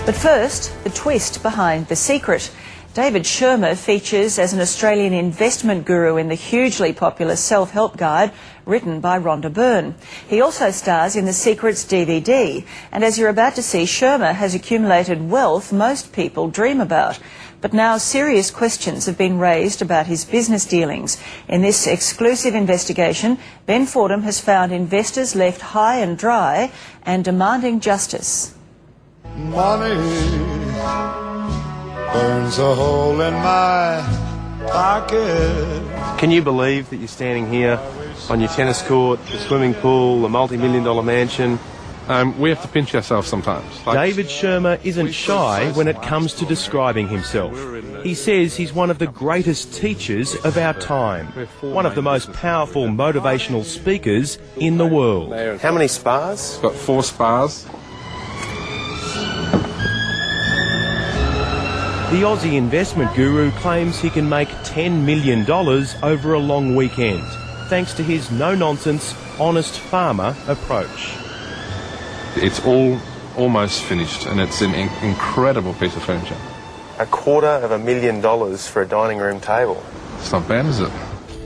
But first, the twist behind The Secret. David Schirmer features as an Australian investment guru in the hugely popular self-help guide written by Rhonda Byrne. He also stars in The Secret's DVD. And as you're about to see, Schirmer has accumulated wealth most people dream about. But now serious questions have been raised about his business dealings. In this exclusive investigation, Ben Fordham has found investors left high and dry and demanding justice. Money burns a hole in my pocket. Can you believe that you're standing here on your tennis court, the swimming pool, a multi-million-dollar mansion? We have to pinch ourselves sometimes. David Schirmer isn't shy when it comes to describing himself. He says he's one of the greatest teachers of our time, one of the most powerful motivational speakers in the world. How many spas? Got 4 spas. The Aussie investment guru claims he can make $10 million over a long weekend, thanks to his no-nonsense, honest farmer approach. It's all almost finished, and it's an incredible piece of furniture. $250,000 for a dining room table. It's not bad, is it?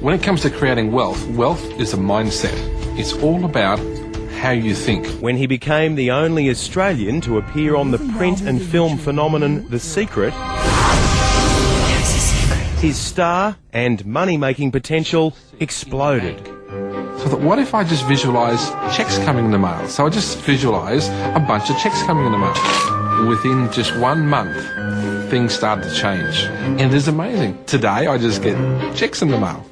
When it comes to creating wealth, wealth is a mindset. It's all about how you think. When he became the only Australian to appear on the print and film phenomenon The Secret, his star and money-making potential exploded. So I thought, what if I just visualise cheques coming in the mail? So I just visualised a bunch of cheques coming in the mail. Within just 1 month, things started to change. And it is amazing. Today, I just get cheques in the mail.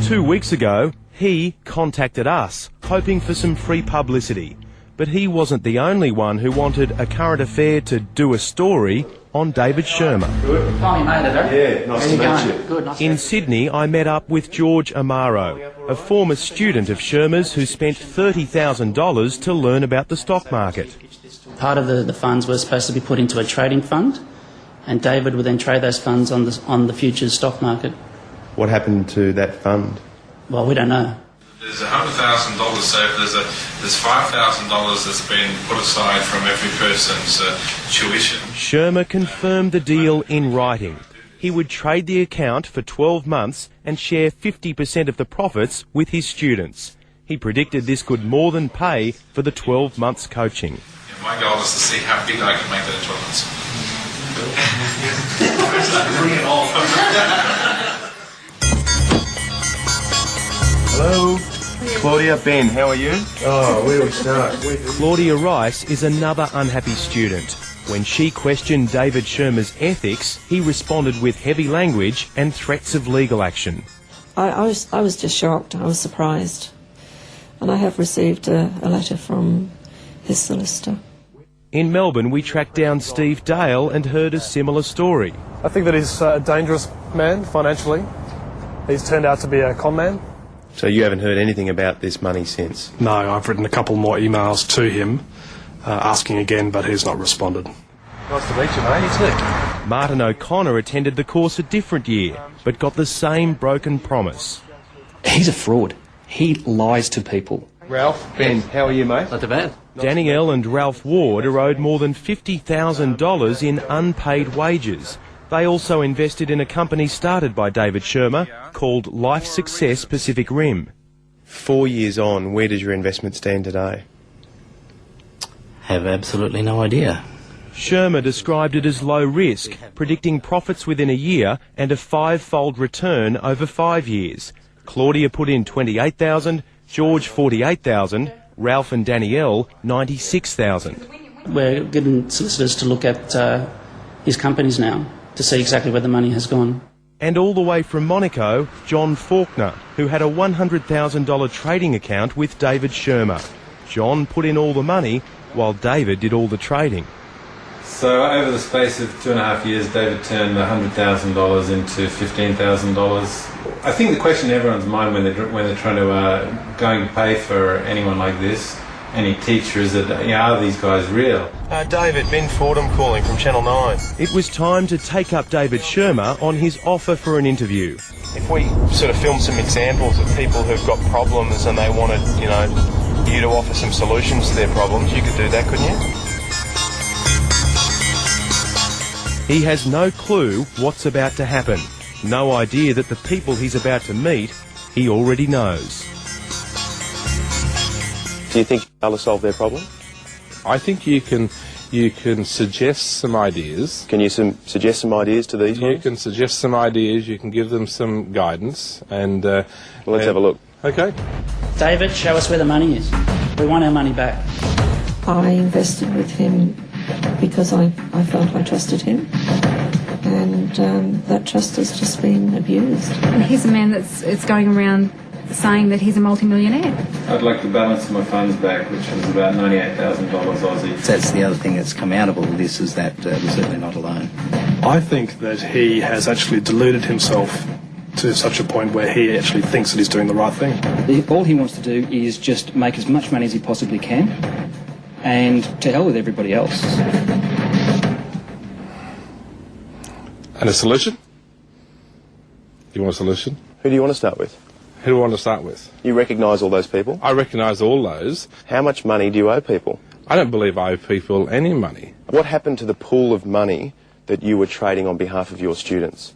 2 weeks ago, he contacted us, hoping for some free publicity. But he wasn't the only one who wanted a current affair to do a story on David Schirmer. Good. Finally made it, eh? Yeah, nice to meet you. Good, nice In Sydney, I met up with George Amaro, a former student of Schirmer's who spent $30,000 to learn about the stock market. Part of the funds were supposed to be put into a trading fund, and David would then trade those funds on the futures stock market. What happened to that fund? Well, we don't know. There's $100,000, so if there's $5,000 that's been put aside from every person's tuition. Schirmer confirmed the deal in writing. He would trade the account for 12 months and share 50% of the profits with his students. He predicted this could more than pay for the 12 months coaching. Yeah, my goal is to see how big I can make that in 12 months. Bring it all. Hello. Claudia, Ben, how are you? Oh, where do we start? Claudia Rice is another unhappy student. When she questioned David Schirmer's ethics, he responded with heavy language and threats of legal action. I was just shocked. I was surprised. And I have received a letter from his solicitor. In Melbourne, we tracked down Steve Dale and heard a similar story. I think that he's a dangerous man financially. He's turned out to be a con man. So you haven't heard anything about this money since? No, I've written a couple more emails to him, asking again, but he's not responded. Nice to meet you, mate. You too. Martin O'Connor attended the course a different year, but got the same broken promise. He's a fraud. He lies to people. Ralph, Ben, how are you, mate? Not too bad. Danielle and Ralph Ward are owed more than $50,000 in unpaid wages. They also invested in a company started by David Schirmer called Life Success Pacific Rim. 4 years on, where does your investment stand today? Have absolutely no idea. Schirmer described it as low risk, predicting profits within a year and a 5-fold return over 5 years. Claudia put in $28,000, George $48,000, Ralph and Danielle $96,000. We're getting solicitors to look at his companies now to see exactly where the money has gone. And all the way from Monaco, John Faulkner, who had a $100,000 trading account with David Schirmer. John put in all the money while David did all the trading. So over the space of 2.5 years, David turned $100,000 into $15,000. I think the question in everyone's mind when they're trying to go and pay for anyone like this, any teacher, is that, are these guys real? David, Ben Fordham calling from Channel 9. It was time to take up David Schirmer on his offer for an interview. If we sort of film some examples of people who've got problems and they wanted, you to offer some solutions to their problems, you could do that, couldn't you? He has no clue what's about to happen. No idea that the people he's about to meet, he already knows. Do you think you'll be able to solve their problem? I think you can suggest some ideas. Can you suggest some ideas to these ones? You can suggest some ideas, you can give them some guidance, and... well, let's have a look. Okay. David, show us where the money is. We want our money back. I invested with him because I felt I trusted him, and that trust has just been abused. He's a man it's going around saying that he's a multimillionaire. I'd like the balance of my funds back, which was about $98,000 Aussie. That's the other thing that's come out of all this, is that we're certainly not alone. I think that he has actually deluded himself to such a point where he actually thinks that he's doing the right thing. All he wants to do is just make as much money as he possibly can, and to hell with everybody else. And a solution? You want a solution? Who do you want to start with? Who do I want to start with? You recognise all those people? I recognise all those. How much money do you owe people? I don't believe I owe people any money. What happened to the pool of money that you were trading on behalf of your students?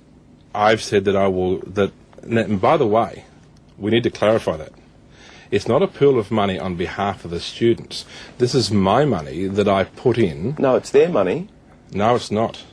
I've said that I will... And by the way, we need to clarify that. It's not a pool of money on behalf of the students. This is my money that I put in. No, it's their money. No, it's not.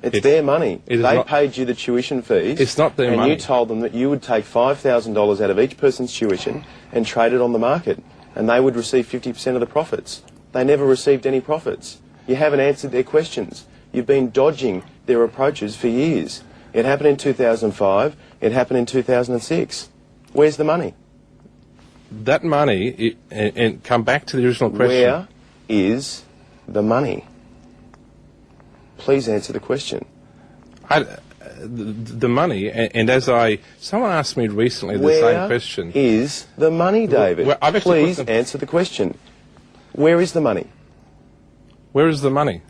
It's their money. They paid you the tuition fees. It's not their money. And you told them that you would take $5,000 out of each person's tuition and trade it on the market, and they would receive 50% of the profits. They never received any profits. You haven't answered their questions. You've been dodging their approaches for years. It happened in 2005. It happened in 2006. Where's the money? That money, and come back to the original question. Where is the money? Please answer the question. The money, and as someone asked me recently the same question. Where is the money, David? Please answer the question. Where is the money? Where is the money?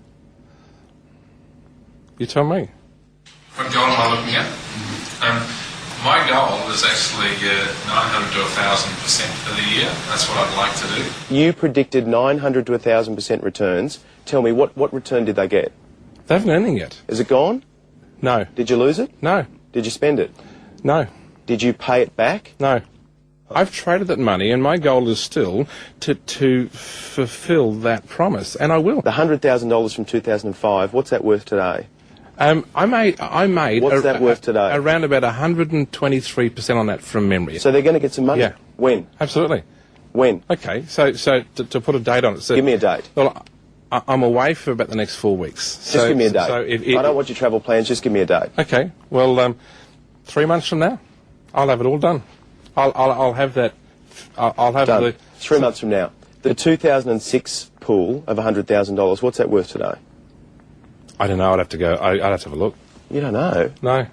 You tell me. What goal am I looking at? My goal is actually 900 to 1,000% for the year. That's what I'd like to do. You predicted 900 to 1,000% returns. Tell me, what return did they get? They haven't earned yet. Is it gone? No. Did you lose it? No. Did you spend it? No. Did you pay it back? No. I've traded that money, and my goal is still to fulfil that promise, and I will. The $100,000 from 2005, what's that worth today? I made. What's that worth today? Around about 123% on that from memory. So they're going to get some money? Yeah. When? Absolutely. When? Okay, so to put a date on it. So, give me a date. Well, I'm away for about the next 4 weeks. Just give me a date. So I don't want your travel plans, just give me a date. Okay, well, 3 months from now, I'll have it all done. I'll have that. I'll have done. the 3 months from now. The 2006 pool of $100,000, what's that worth today? I don't know. I'd have to go. I'd have to have a look. You don't know? No.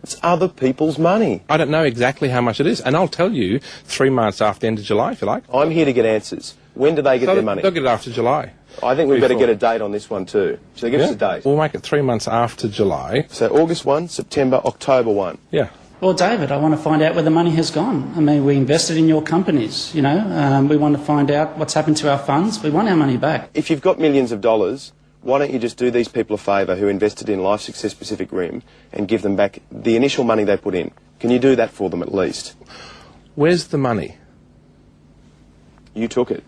It's other people's money. I don't know exactly how much it is, and I'll tell you 3 months after the end of July, if you like. I'm here to get answers. When do they get their money? They'll get it after July. I think we've better get a date on this one too. So give us a date. We'll make it 3 months after July. So August 1, September, October 1. Yeah. Well, David, I want to find out where the money has gone. I mean, we invested in your companies, you know. We want to find out what's happened to our funds. We want our money back. If you've got millions of dollars, why don't you just do these people a favour who invested in Life Success Pacific Rim and give them back the initial money they put in? Can you do that for them at least? Where's the money? You took it.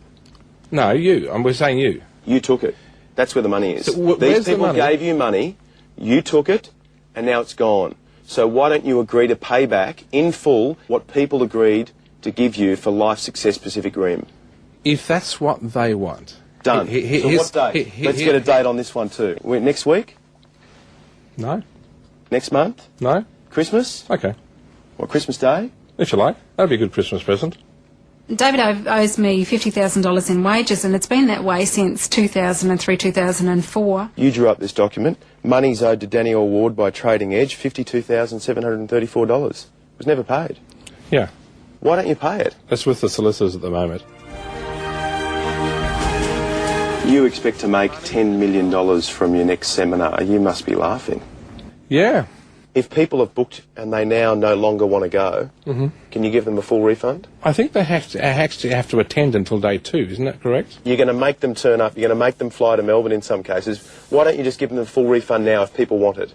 No, you. We're saying you. You took it. That's where the money is. So these people gave you money, you took it, and now it's gone. So why don't you agree to pay back in full what people agreed to give you for Life Success Pacific Rim? If that's what they want. Done. So what date? Let's get a date on this one too. Next week? No. Next month? No. Christmas? Okay. What, Christmas Day? If you like. That'd be a good Christmas present. David owes me $50,000 in wages, and it's been that way since 2003, 2004. You drew up this document. Money's owed to Daniel Ward by Trading Edge, $52,734. It was never paid. Yeah. Why don't you pay it? That's with the solicitors at the moment. You expect to make $10 million from your next seminar. You must be laughing. Yeah. If people have booked and they now no longer want to go, can you give them a full refund? I think they have to attend until day 2, isn't that correct? You're going to make them turn up, you're going to make them fly to Melbourne in some cases. Why don't you just give them the full refund now if people want it?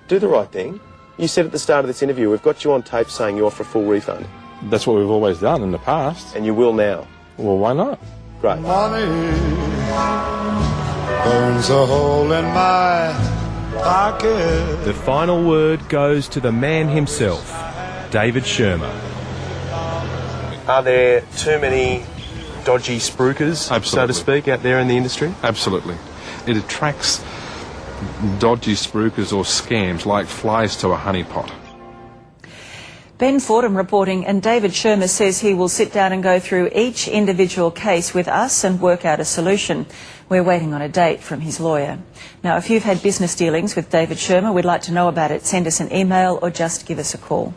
Do the right thing. You said at the start of this interview, we've got you on tape saying you offer a full refund. That's what we've always done in the past. And you will now? Well, why not? Great. Money burns a hole in my pocket. The final word goes to the man himself, David Schirmer. Are there too many dodgy spruikers, so to speak, out there in the industry? Absolutely. It attracts dodgy spruikers or scams like flies to a honeypot. Ben Fordham reporting, and David Schirmer says he will sit down and go through each individual case with us and work out a solution. We're waiting on a date from his lawyer. Now, if you've had business dealings with David Schirmer, we'd like to know about it. Send us an email or just give us a call.